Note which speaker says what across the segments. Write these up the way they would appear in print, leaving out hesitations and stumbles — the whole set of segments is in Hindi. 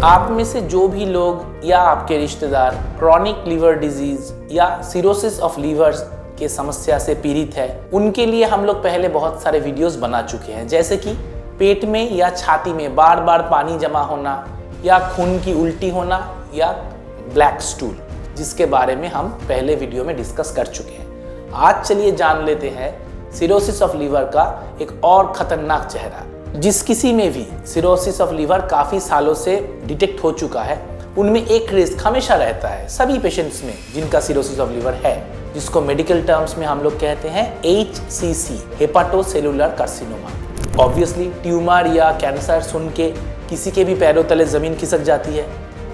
Speaker 1: आप में से जो भी लोग या आपके रिश्तेदार क्रॉनिक लीवर डिजीज या सिरोसिस ऑफ लीवर्स के समस्या से पीड़ित है, उनके लिए हम लोग पहले बहुत सारे वीडियोस बना चुके हैं, जैसे कि पेट में या छाती में बार बार पानी जमा होना या खून की उल्टी होना या ब्लैक स्टूल, जिसके बारे में हम पहले वीडियो में डिस्कस कर चुके हैं। आज चलिए जान लेते हैं सिरोसिस ऑफ लीवर का एक और खतरनाक चेहरा। जिस किसी में भी सिरोसिस ऑफ लीवर काफ़ी सालों से डिटेक्ट हो चुका है, उनमें एक रिस्क हमेशा रहता है, सभी पेशेंट्स में जिनका सिरोसिस ऑफ लीवर है, जिसको मेडिकल टर्म्स में हम लोग कहते हैं HCC, hepatocellular carcinoma. Obviously tumour या कैंसर सुन के किसी के भी पैरों तले ज़मीन खिसक जाती है,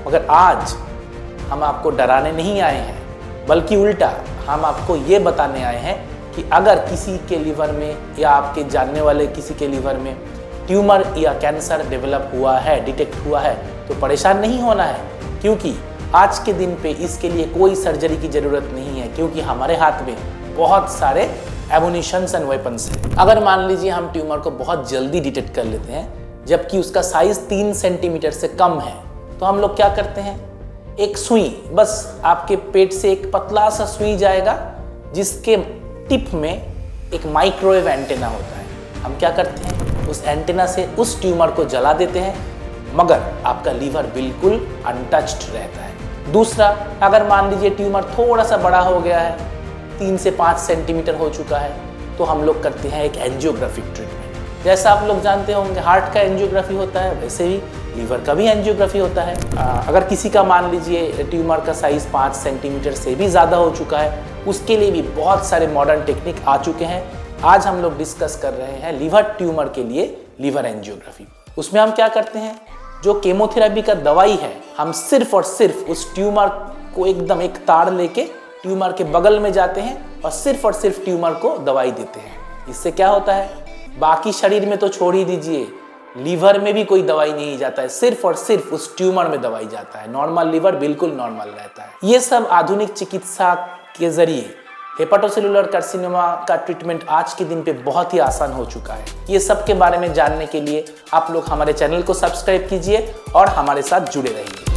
Speaker 1: मगर आज हम आपको डराने नहीं आए हैं, बल्कि उल्टा हम आपको ये बताने आए हैं कि अगर किसी के लीवर में या आपके जानने वाले किसी के लीवर में ट्यूमर या कैंसर डेवलप हुआ है, डिटेक्ट हुआ है, तो परेशान नहीं होना है, क्योंकि आज के दिन पे इसके लिए कोई सर्जरी की ज़रूरत नहीं है, क्योंकि हमारे हाथ में बहुत सारे एमुनिशंस एंड वेपन्स हैं। अगर मान लीजिए हम ट्यूमर को बहुत जल्दी डिटेक्ट कर लेते हैं, जबकि उसका साइज़ 3 सेंटीमीटर से कम है, तो हम लोग क्या करते हैं, एक सुई, बस आपके पेट से एक पतला सा सुई जाएगा, जिसके टिप में एक माइक्रोवेव एंटेना होता है। हम क्या करते हैं, उस एंटेना से उस ट्यूमर को जला देते हैं, मगर आपका लीवर बिल्कुल अनटच्ड रहता है। दूसरा, अगर मान लीजिए ट्यूमर थोड़ा सा बड़ा हो गया है, 3 से 5 सेंटीमीटर हो चुका है, तो हम लोग करते हैं एक एंजियोग्राफिक ट्रीटमेंट। जैसा आप लोग जानते होंगे हार्ट का एंजियोग्राफी होता है, वैसे ही लीवर का भी एंजियोग्राफी होता है। अगर किसी का मान लीजिए ट्यूमर का साइज़ 5 सेंटीमीटर से भी ज़्यादा हो चुका है, उसके लिए भी बहुत सारे मॉडर्न टेक्निक आ चुके हैं। आज हम लोग डिस्कस कर रहे हैं लीवर ट्यूमर के लिए लीवर एंजियोग्राफी। उसमें हम क्या करते हैं, जो केमोथेरेपी का दवाई है, हम सिर्फ और सिर्फ उस ट्यूमर को एकदम एक तार लेके ट्यूमर के बगल में जाते हैं और सिर्फ ट्यूमर को दवाई देते हैं। इससे क्या होता है, बाकी शरीर में तो छोड़ ही दीजिए, लीवर में भी कोई दवाई नहीं जाता है, सिर्फ और सिर्फ उस ट्यूमर में दवाई जाता है। नॉर्मल लीवर बिल्कुल नॉर्मल रहता है। ये सब आधुनिक चिकित्सा के जरिए हेपाटोसेलुलर कार्सिनोमा का ट्रीटमेंट आज के दिन पे बहुत ही आसान हो चुका है। ये सब के बारे में जानने के लिए आप लोग हमारे चैनल को सब्सक्राइब कीजिए और हमारे साथ जुड़े रहिए।